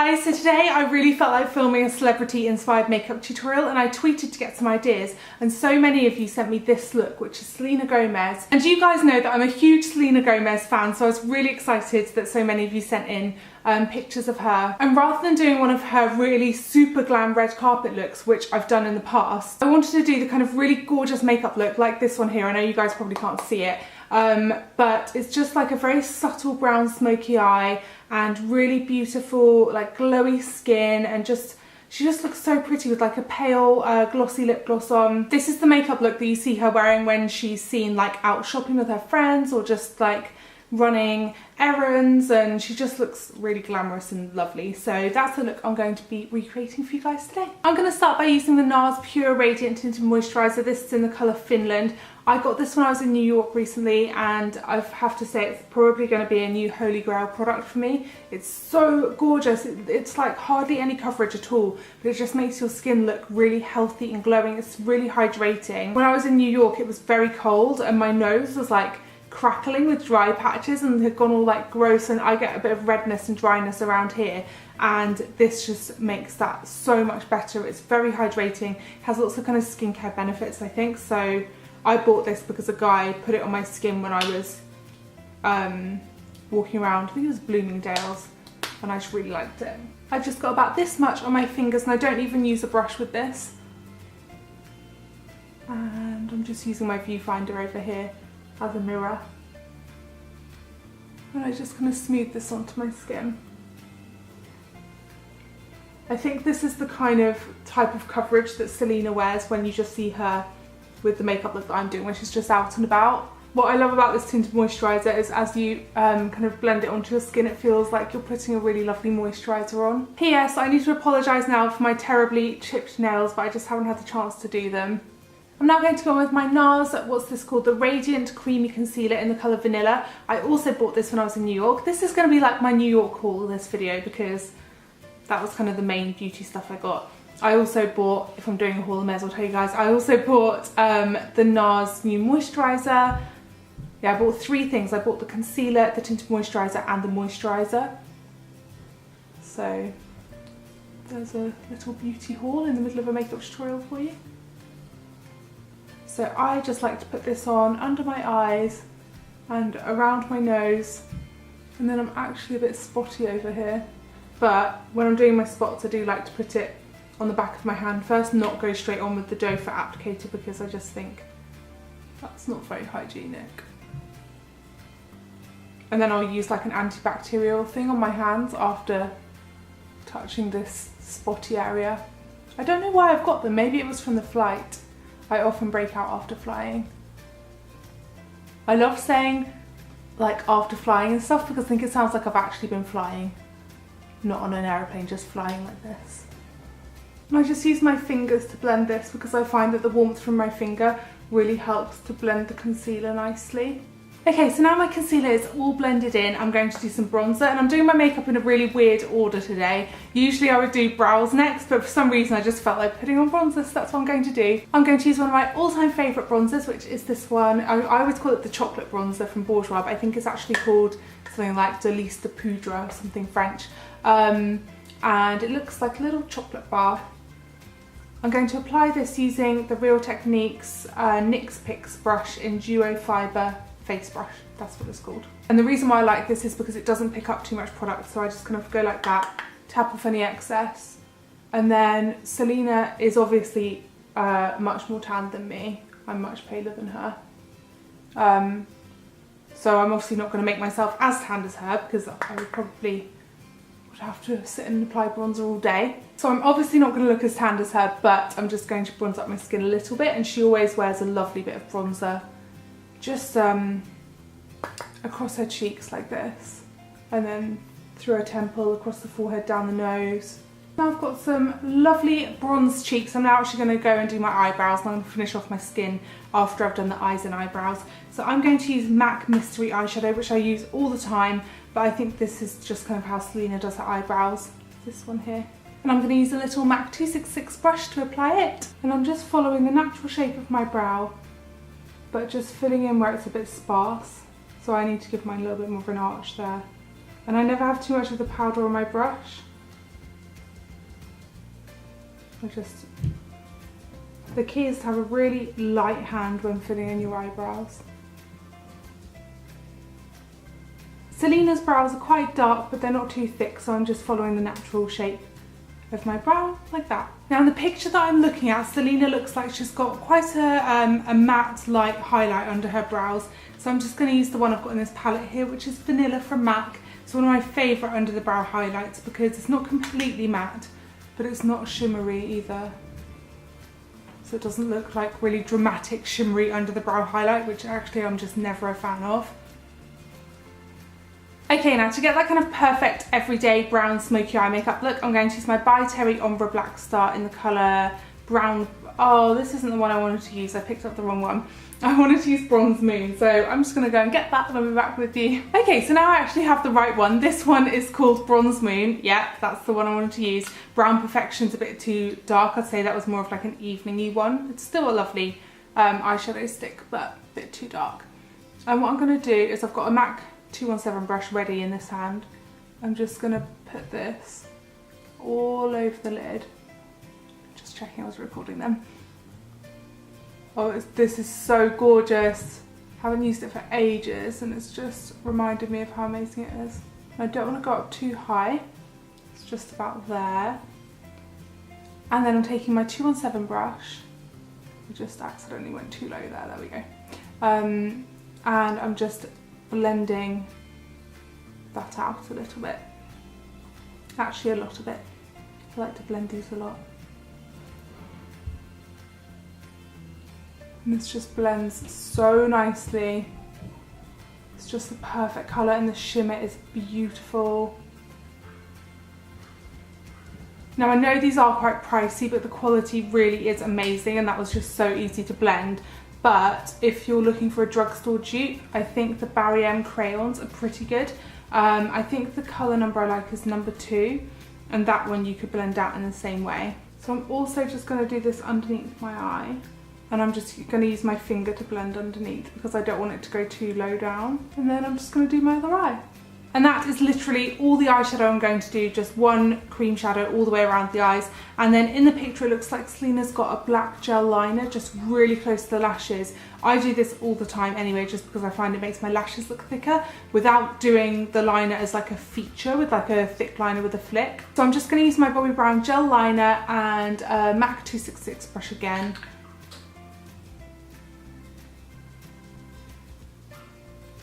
guys, so today I really felt like filming a celebrity inspired makeup tutorial and I tweeted to get some ideas and so many of you sent me this look, which is Selena Gomez. And you guys know that I'm a huge Selena Gomez fan, so I was really excited that so many of you sent in pictures of her. And rather than doing one of her really super glam red carpet looks, which I've done in the past, I wanted to do the kind of really gorgeous makeup look like this one here. I know you guys probably can't see it, but it's just like a very subtle brown smoky eye and really beautiful like glowy skin, and she just looks so pretty with like a pale glossy lip gloss on. This is the makeup look that you see her wearing when she's seen like out shopping with her friends or just like running errands, and she just looks really glamorous and lovely. So that's the look I'm going to be recreating for you guys today. I'm going to start by using the NARS Pure Radiant Tinted Moisturiser. This is in the colour Finland. I got this when I was in New York recently, and I have to say it's probably going to be a new holy grail product for me. It's so gorgeous. It's like hardly any coverage at all, but it just makes your skin look really healthy and glowing. It's really hydrating. When I was in New York it was very cold and my nose was like crackling with dry patches and had gone all like gross, and I get a bit of redness and dryness around here, and this just makes that so much better. It's very hydrating, has lots of kind of skincare benefits I think. So I bought this because a guy put it on my skin when I was walking around, I think it was Bloomingdale's, and I just really liked it. I've just got about this much on my fingers and I don't even use a brush with this, and I'm just using my viewfinder over here as a mirror, and I just kind of smooth this onto my skin. I think this is the kind of type of coverage that Selena wears when you just see her with the makeup look that I'm doing when she's just out and about. What I love about this tinted moisturiser is as you kind of blend it onto your skin, it feels like you're putting a really lovely moisturiser on. P.S. I need to apologise now for my terribly chipped nails, but I just haven't had the chance to do them. I'm now going to go on with my NARS, what's this called, the Radiant Creamy Concealer in the colour Vanilla. I also bought this when I was in New York. This is going to be like my New York haul, this video, because that was kind of the main beauty stuff I got. I also bought, if I'm doing a haul, I may as well tell you guys, I also bought the NARS new moisturiser. Yeah, I bought 3 things. I bought the concealer, the tinted moisturiser and the moisturiser. So there's a little beauty haul in the middle of a makeup tutorial for you. So I just like to put this on under my eyes and around my nose, and then I'm actually a bit spotty over here. But when I'm doing my spots, I do like to put it on the back of my hand first, not go straight on with the doe foot applicator, because I just think that's not very hygienic. And then I'll use like an antibacterial thing on my hands after touching this spotty area. I don't know why I've got them, maybe it was from the flight. I often break out after flying. I love saying like after flying and stuff because I think it sounds like I've actually been flying, not on an aeroplane, just flying like this. And I just use my fingers to blend this because I find that the warmth from my finger really helps to blend the concealer nicely. Okay, so now my concealer is all blended in, I'm going to do some bronzer, and I'm doing my makeup in a really weird order today. Usually I would do brows next, but for some reason I just felt like putting on bronzer, so that's what I'm going to do. I'm going to use one of my all-time favourite bronzers, which is this one. I always call it the chocolate bronzer from Bourjois, but I think it's actually called something like Delice de Poudre or something French. And it looks like a little chocolate bar. I'm going to apply this using the Real Techniques NYX Pix brush in Duo Fibre Face Brush, that's what it's called. And the reason why I like this is because it doesn't pick up too much product, so I just kind of go like that, tap off any excess. And then Selena is obviously much more tan than me. I'm much paler than her. So I'm obviously not going to make myself as tanned as her because I would probably have to sit and apply bronzer all day. So I'm obviously not going to look as tanned as her, but I'm just going to bronze up my skin a little bit, and she always wears a lovely bit of bronzer just across her cheeks like this, and then through her temple, across the forehead, down the nose. Now I've got some lovely bronze cheeks. I'm now actually going to go and do my eyebrows, and I'm going to finish off my skin after I've done the eyes and eyebrows. So I'm going to use MAC Mystery Eyeshadow, which I use all the time, but I think this is just kind of how Selena does her eyebrows, this one here. And I'm going to use a little MAC 266 brush to apply it, and I'm just following the natural shape of my brow, but just filling in where it's a bit sparse. So I need to give mine a little bit more of an arch there. And I never have too much of the powder on my brush, The key is to have a really light hand when filling in your eyebrows. Selena's brows are quite dark, but they're not too thick, so I'm just following the natural shape of my brow, like that. Now in the picture that I'm looking at, Selena looks like she's got quite a matte light highlight under her brows. So I'm just going to use the one I've got in this palette here, which is Vanilla from MAC. It's one of my favourite under the brow highlights because it's not completely matte, but it's not shimmery either. So it doesn't look like really dramatic shimmery under the brow highlight, which actually I'm just never a fan of. Okay, now to get that kind of perfect everyday brown smoky eye makeup look, I'm going to use my By Terry Ombre Black Star in the colour brown. Oh, this isn't the one I wanted to use. I picked up the wrong one. I wanted to use Bronze Moon, so I'm just going to go and get that and I'll be back with you. Okay, so now I actually have the right one. This one is called Bronze Moon. Yeah, that's the one I wanted to use. Brown Perfection's a bit too dark. I'd say that was more of like an evening-y one. It's still a lovely eyeshadow stick, but a bit too dark. And what I'm going to do is I've got a MAC 217 brush ready in this hand. I'm just going to put this all over the lid. Just checking I was recording them. Oh, this is so gorgeous. Haven't used it for ages and it's just reminded me of how amazing it is. I don't want to go up too high. It's just about there. And then I'm taking my 217 brush. I just accidentally went too low there. There we go. And I'm just blending that out a little bit. Actually a lot of it. I like to blend these a lot. And this just blends so nicely. It's just the perfect colour and the shimmer is beautiful. Now I know these are quite pricey, but the quality really is amazing and that was just so easy to blend. But if you're looking for a drugstore dupe, I think the Barry M crayons are pretty good. I think the colour number I like is number 2, and that one you could blend out in the same way. So I'm also just going to do this underneath my eye, and I'm just going to use my finger to blend underneath because I don't want it to go too low down. And then I'm just going to do my other eye. And that is literally all the eyeshadow I'm going to do, just one cream shadow all the way around the eyes. And then in the picture it looks like Selena's got a black gel liner just really close to the lashes. I do this all the time anyway, just because I find it makes my lashes look thicker without doing the liner as like a feature with like a thick liner with a flick. So I'm just going to use my Bobbi Brown gel liner and a MAC 266 brush again.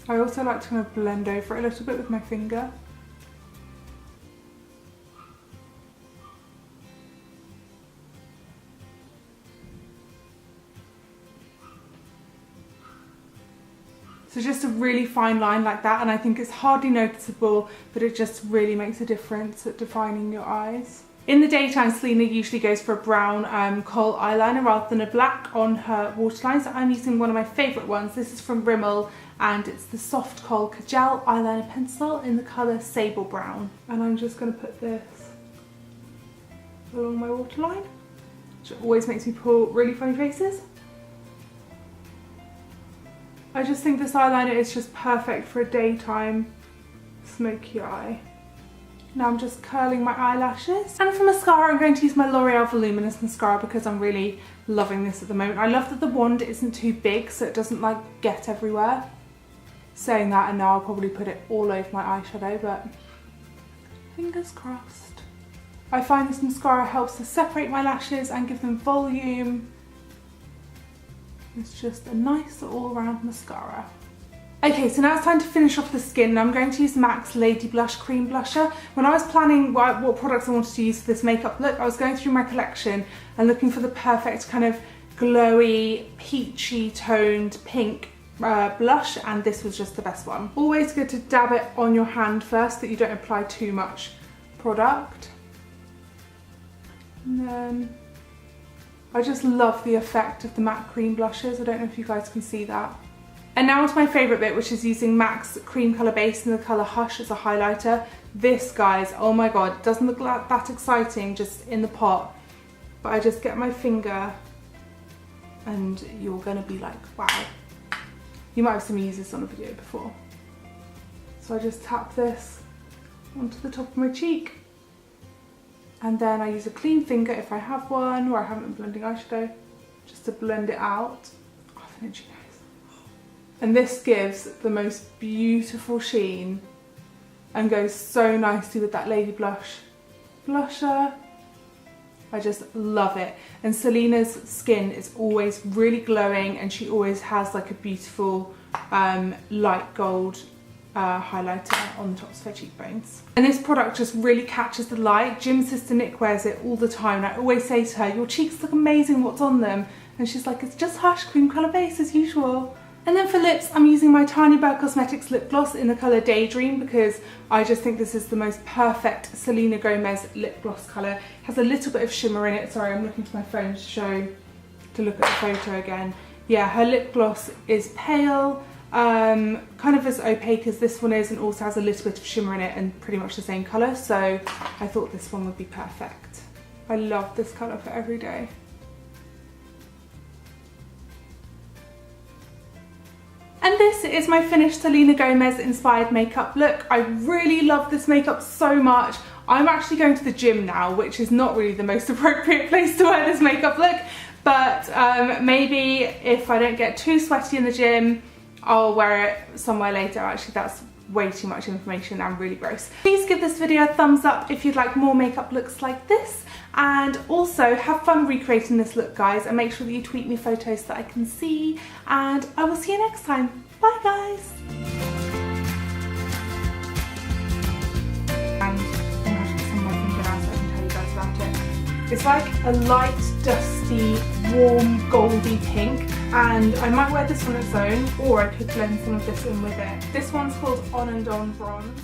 I also like to kind of blend over it a little bit with my finger. So just a really fine line like that, and I think it's hardly noticeable, but it just really makes a difference at defining your eyes. In the daytime, Selena usually goes for a brown kohl eyeliner rather than a black on her waterline, so I'm using one of my favourite ones. This is from Rimmel, and it's the Soft Kohl Kajal eyeliner pencil in the colour Sable Brown. And I'm just going to put this along my waterline, which always makes me pull really funny faces. I just think this eyeliner is just perfect for a daytime smoky eye. Now I'm just curling my eyelashes. And for mascara, I'm going to use my L'Oreal Voluminous Mascara because I'm really loving this at the moment. I love that the wand isn't too big so it doesn't like get everywhere. Saying that, and now I'll probably put it all over my eyeshadow, but fingers crossed. I find this mascara helps to separate my lashes and give them volume. It's just a nice all-round mascara. Okay, so now it's time to finish off the skin, and I'm going to use MAC's Lady Blush Cream Blusher. When I was planning what products I wanted to use for this makeup look, I was going through my collection and looking for the perfect kind of glowy, peachy toned pink blush, and this was just the best one. Always good to dab it on your hand first, that you don't apply too much product. And then I just love the effect of the MAC cream blushes. I don't know if you guys can see that. And now to my favourite bit, which is using MAC's cream colour base in the colour Hush as a highlighter. This, guys, oh my god, it doesn't look like that exciting just in the pot, but I just get my finger and you're gonna be like, wow. You might have seen me use this on a video before. So I just tap this onto the top of my cheek And then I use a clean finger if I have one, or I haven't been blending eyeshadow, just to blend it out. Oh, the literally nice. And this gives the most beautiful sheen and goes so nicely with that Lady Blush blusher. I just love it. And Selena's skin is always really glowing, and she always has like a beautiful light gold highlighter on the tops of her cheekbones. And this product just really catches the light. Jim's sister Nick wears it all the time, and I always say to her, your cheeks look amazing, what's on them? And she's like, it's just Hush cream colour base as usual. And then for lips, I'm using my Tanya Burr Cosmetics lip gloss in the colour Daydream, because I just think this is the most perfect Selena Gomez lip gloss colour. It has a little bit of shimmer in it. Sorry, I'm looking to my phone to look at the photo again. Yeah, her lip gloss is pale, kind of as opaque as this one is, and also has a little bit of shimmer in it and pretty much the same colour. So I thought this one would be perfect. I love this colour for every day. And this is my finished Selena Gomez inspired makeup look. I really love this makeup so much. I'm actually going to the gym now, which is not really the most appropriate place to wear this makeup look, but maybe if I don't get too sweaty in the gym, I'll wear it somewhere later. Actually, that's way too much information and really gross. Please give this video a thumbs up if you'd like more makeup looks like this, and also have fun recreating this look, guys, and make sure that you tweet me photos so that I can see, and I will see you next time. Bye, guys. And I'm gonna have to put some of my finger now so I can tell you guys about it. It's like a light, dusty, warm, goldy pink, and I might wear this on its own, or I could blend some of this in with it. This one's called On and On Bronze.